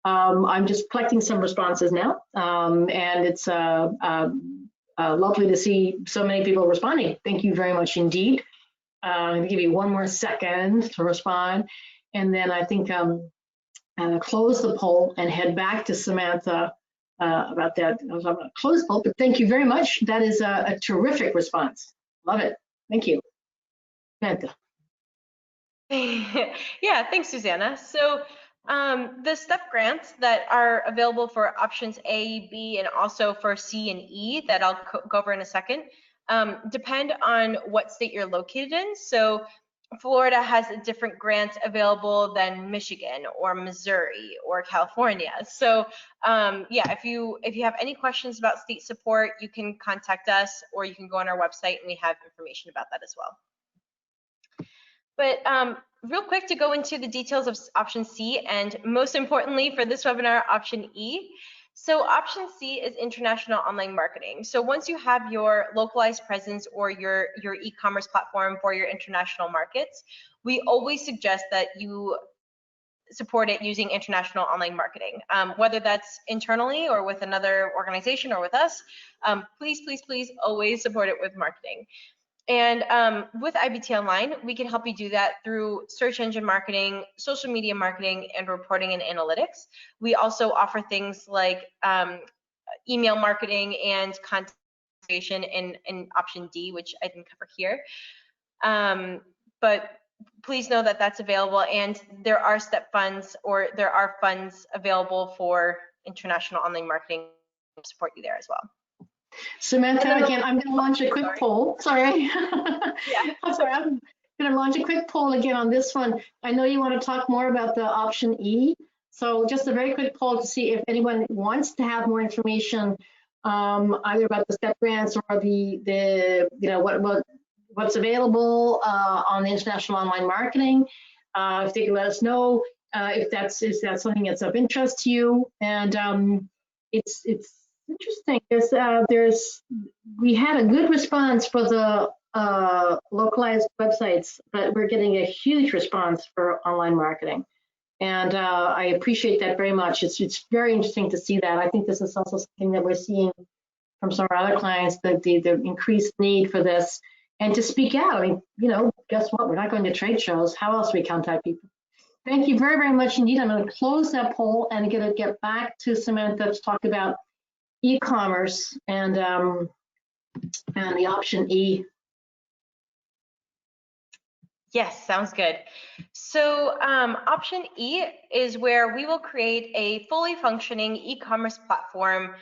I'm just collecting some responses now, and it's lovely to see so many people responding. Thank you very much indeed. I'm going to give you one more second to respond, and then I think close the poll and head back to Samantha about that. I was going to close the poll, but thank you very much. That is a terrific response. Love it. Thank you. Samantha.
Yeah, thanks, Susanna. So the step grants that are available for options A, B, and also for C and E that I'll go over in a second depend on what state you're located in. So Florida has a different grant available than Michigan or Missouri or California. So yeah, if you have any questions about state support, you can contact us, or you can go on our website and we have information about that as well. But real quick to go into the details of option C, and most importantly for this webinar, option E. So option C is international online marketing. So once you have your localized presence or your e-commerce platform for your international markets, we always suggest that you support it using international online marketing, whether that's internally or with another organization or with us. Please, please, please always support it with marketing. And with IBT Online, we can help you do that through search engine marketing, social media marketing, and reporting and analytics. We also offer things like email marketing and content creation in option D, which I didn't cover here. But please know that that's available, and there are step funds, or there are funds available for international online marketing to support you there as well.
Samantha, again, I'm going to launch a quick poll. Sorry.
Yeah.
I'm sorry. I'm going to launch a quick poll again on this one. I know you want to talk more about the option E. So just a very quick poll to see if anyone wants to have more information either about the step grants or the you know what's available on the international online marketing. If they can let us know. if that's something that's of interest to you. And it's interesting. We had a good response for the localized websites, but we're getting a huge response for online marketing. And I appreciate that very much. It's very interesting to see that. I think this is also something that we're seeing from some of our other clients, that the increased need for this, and to speak out. I mean, guess what? We're not going to trade shows. How else do we contact people? Thank you very, very much indeed. I'm going to close that poll and going to get back to Samantha to talk about e-commerce and the option E.
Yes, sounds good. So option E is where we will create a fully functioning e-commerce platform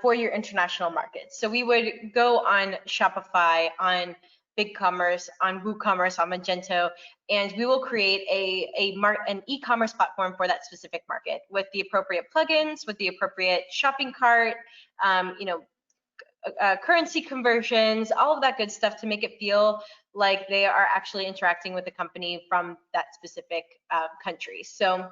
for your international markets. So we would go on Shopify, on BigCommerce, on Woocommerce, on Magento, and we will create an e-commerce platform for that specific market with the appropriate plugins, with the appropriate shopping cart, currency conversions, all of that good stuff to make it feel like they are actually interacting with the company from that specific country. So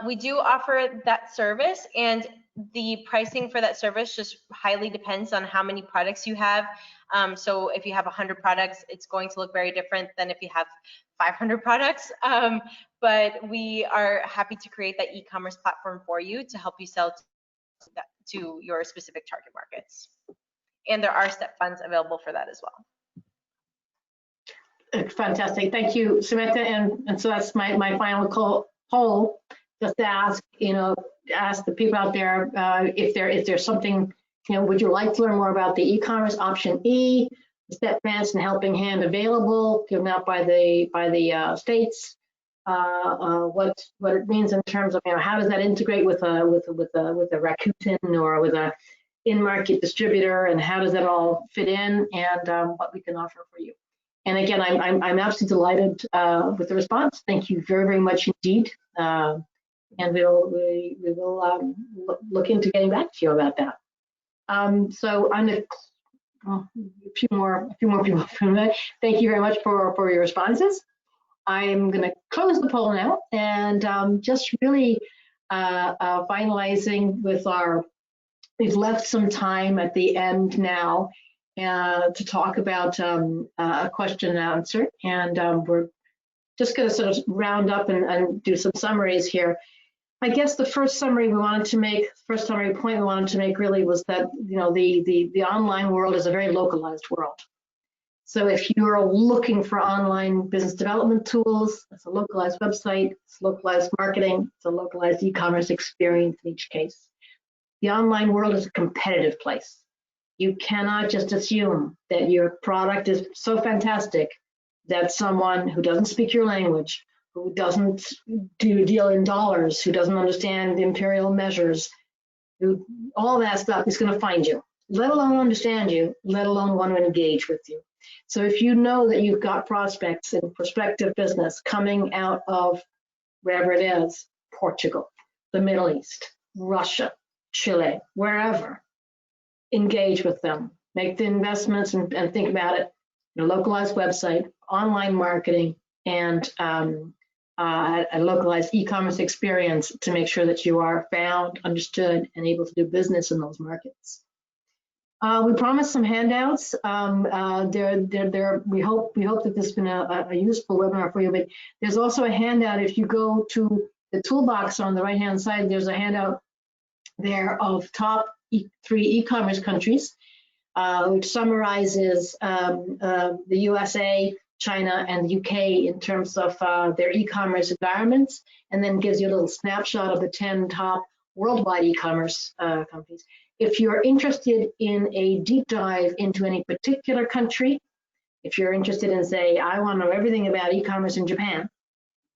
we do offer that service, and the pricing for that service just highly depends on how many products you have. So if you have 100 products, it's going to look very different than if you have 500 products. But we are happy to create that e-commerce platform for you to help you sell to your specific target markets. And there are step funds available for that as well.
Fantastic. Thank you, Samantha. And so that's my final poll, just to ask, ask the people out there if there's something, would you like to learn more about the e-commerce option E, the step grants and helping hand available given out by the states, what it means in terms of how does that integrate with a Rakuten or with a in-market distributor, and how does that all fit in, and what we can offer for you. And again, I'm absolutely delighted with the response. Thank you very, very much indeed. And we will look into getting back to you about that. So I'm gonna a few more people from that. Thank you very much for your responses. I'm going to close the poll now, and just really finalizing with we've left some time at the end now to talk about a question and answer, and we're just going to sort of round up and do some summaries here. I guess the first summary point we wanted to make really was that the online world is a very localized world. So if you're looking for online business development tools, it's a localized website, it's localized marketing, it's a localized e-commerce experience in each case. The online world is a competitive place. You cannot just assume that your product is so fantastic that someone who doesn't speak your language, who doesn't deal in dollars, who doesn't understand imperial measures, all that stuff is going to find you, let alone understand you, let alone want to engage with you. So if you know that you've got prospects in prospective business coming out of wherever it is, Portugal, the Middle East, Russia, Chile, wherever, engage with them, make the investments and think about it. Your localized website, online marketing, and a localized e-commerce experience to make sure that you are found, understood, and able to do business in those markets. We promised some handouts. We hope that this has been a useful webinar for you, but there's also a handout. If you go to the toolbox on the right-hand side, there's a handout there of top 3 e-commerce countries, which summarizes the USA, China, and the UK in terms of their e-commerce environments, and then gives you a little snapshot of the 10 top worldwide e-commerce companies. If you're interested in a deep dive into any particular country, if you're interested in, say, I want to know everything about e-commerce in Japan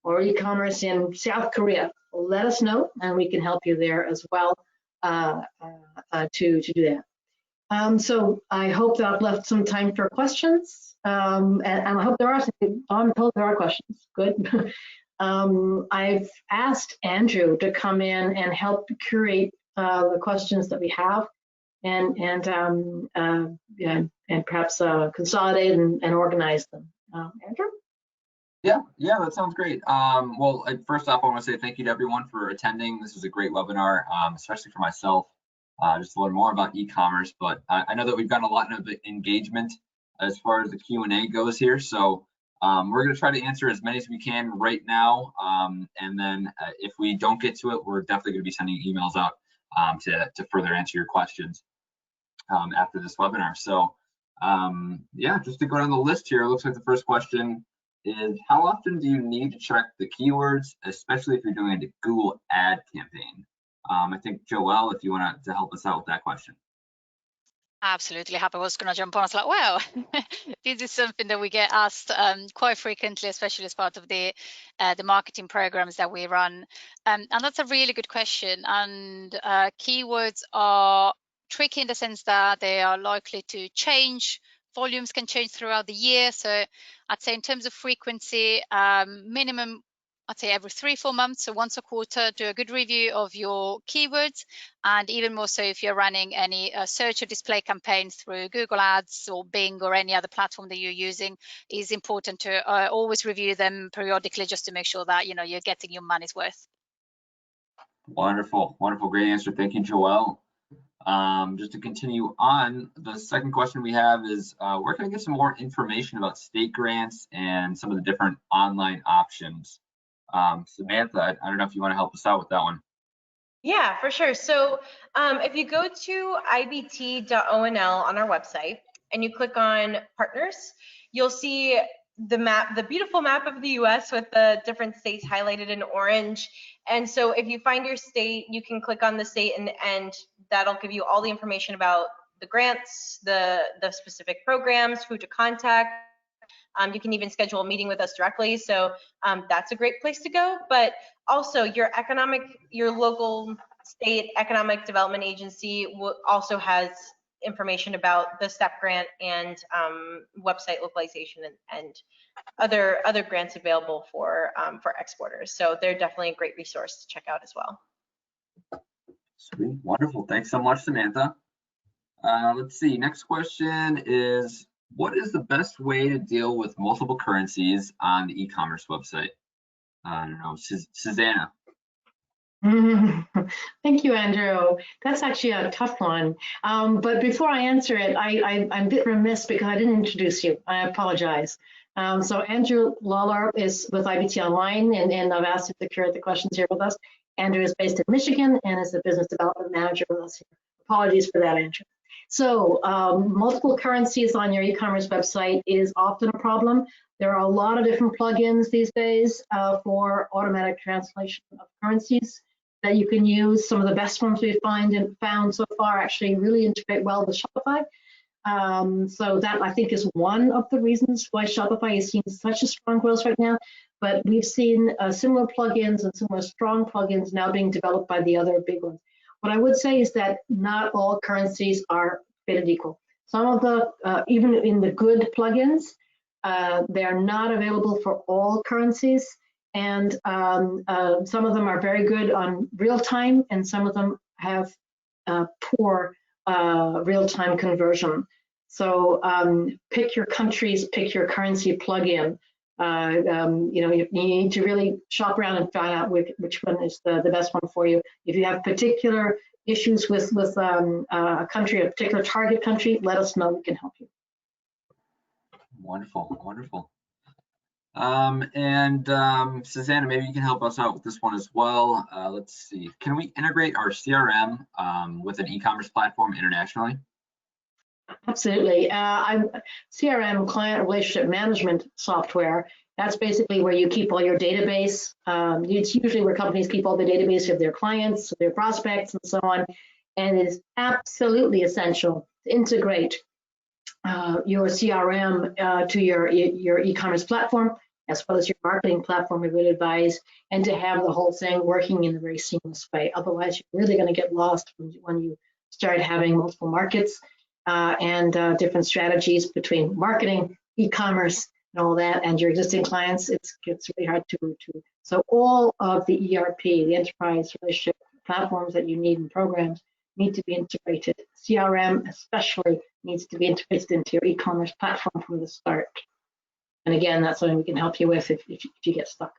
or e-commerce in South Korea, let us know, and we can help you there as well to do that. So I hope that I've left some time for questions, and I hope there are some. I'm told there are questions. Good. I've asked Andrew to come in and help curate the questions that we have, and perhaps consolidate and organize them. Andrew?
Yeah, that sounds great. Well, first off, I want to say thank you to everyone for attending. This was a great webinar, especially for myself, just to learn more about e-commerce. But I know that we've gotten a lot of engagement as far as the Q&A goes here. So we're going to try to answer as many as we can right now. And then if we don't get to it, we're definitely going to be sending emails out to further answer your questions after this webinar. So yeah, just to go down the list here, it looks like the first question is, how often do you need to check the keywords, especially if you're doing a Google ad campaign? I think Joelle, if you want to help us out with that question.
Absolutely. Happy was going to jump on. I was like, wow, this is something that we get asked quite frequently, especially as part of the marketing programs that we run. And that's a really good question. And keywords are tricky in the sense that they are likely to change. Volumes can change throughout the year. So I'd say in terms of frequency, minimum, I'd say every 3-4 months, so once a quarter, do a good review of your keywords, and even more so if you're running any search or display campaigns through Google Ads or Bing or any other platform that you're using. It's important to always review them periodically just to make sure that you're getting your money's worth.
Wonderful, great answer. Thank you, Joelle. Just to continue on, the second question we have is, where can I get some more information about state grants and some of the different online options? Samantha, I don't know if you want to help us out with that one.
Yeah, for sure. So if you go to ibt.onl on our website and you click on partners, you'll see the map, the beautiful map of the US with the different states highlighted in orange. And so if you find your state, you can click on the state and that'll give you all the information about the grants, the specific programs, who to contact. You can even schedule a meeting with us directly. So that's a great place to go. But also your local state economic development agency also has information about the STEP grant and website localization and other grants available for exporters. So they're definitely a great resource to check out as well.
Sweet, wonderful. Thanks so much, Samantha. Let's see, next question is, what is the best way to deal with multiple currencies on the e-commerce website? I don't know, Susanna.
Thank you, Andrew. That's actually a tough one. But before I answer it, I'm a bit remiss because I didn't introduce you. I apologize. So Andrew Lawler is with IBT Online, and I've asked him to curate the questions here with us. Andrew is based in Michigan and is the business development manager with us here. Apologies for that, Andrew. So multiple currencies on your e-commerce website is often a problem. There are a lot of different plugins these days for automatic translation of currencies that you can use. Some of the best ones we've found so far actually really integrate well with Shopify. So that, I think, is one of the reasons why Shopify is seeing such a strong growth right now. But we've seen similar plugins and similar strong plugins now being developed by the other big ones. What I would say is that not all currencies are created equal. Some of the, even in the good plugins, they are not available for all currencies. And some of them are very good on real time, and some of them have poor real-time conversion. So pick your countries, pick your currency plugin. You need to really shop around and find out which one is the best one for you. If you have particular issues with a country, a particular target country, let us know. We can help you.
Wonderful, wonderful. Susanna, maybe you can help us out with this one as well. Let's see. Can we integrate our CRM with an e-commerce platform internationally?
Absolutely. CRM, client relationship management software, that's basically where you keep all your database. It's usually where companies keep all the database of their clients, their prospects, and so on. And it is absolutely essential to integrate your CRM to your e-commerce platform, as well as your marketing platform, we would advise, and to have the whole thing working in a very seamless way. Otherwise, you're really going to get lost when you start having multiple markets and different strategies between marketing, e-commerce, and all that, and your existing clients. It's really hard to. So all of the ERP, the enterprise relationship platforms that you need and programs need to be integrated. CRM especially needs to be integrated into your e-commerce platform from the start. And again, that's something we can help you with if you get stuck.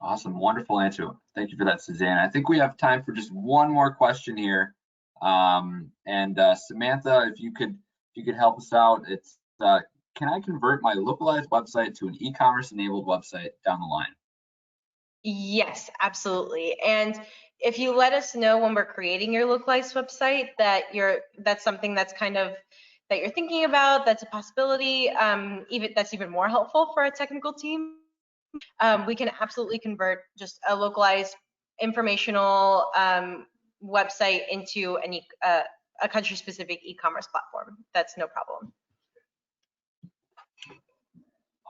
Awesome, wonderful answer. Thank you for that, Suzanne. I think we have time for just one more question here. Samantha, if you could help us out, it's can I convert my localized website to an e-commerce enabled website down the line?
Yes, absolutely. And if you let us know when we're creating your localized website that that's something that's kind of that you're thinking about, that's a possibility, that's even more helpful for a technical team. We can absolutely convert just a localized informational website into a country-specific e-commerce platform. That's no problem.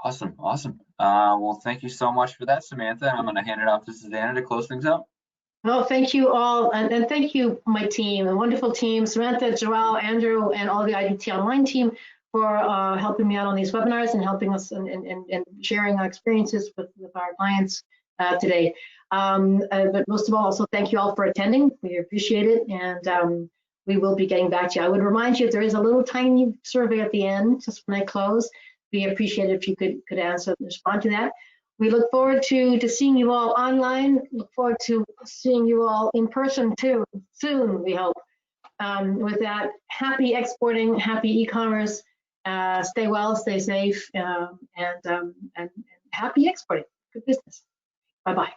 Awesome, awesome. Well, thank you so much for that, Samantha. I'm going to hand it off to Susanna to close things up.
Well, thank you all, and thank you, my team, a wonderful team, Samantha, Joelle, Andrew, and all the IBT Online team for helping me out on these webinars and helping us and sharing our experiences with our clients today. But most of all, also thank you all for attending. We appreciate it, and we will be getting back to you. I would remind you, there is a little tiny survey at the end, just when I close. We appreciate it if you could answer and respond to that. We look forward to seeing you all online. Look forward to seeing you all in person too, soon, we hope. With that, happy exporting, happy e-commerce. Stay well, stay safe, and happy exporting. Good business. Bye-bye.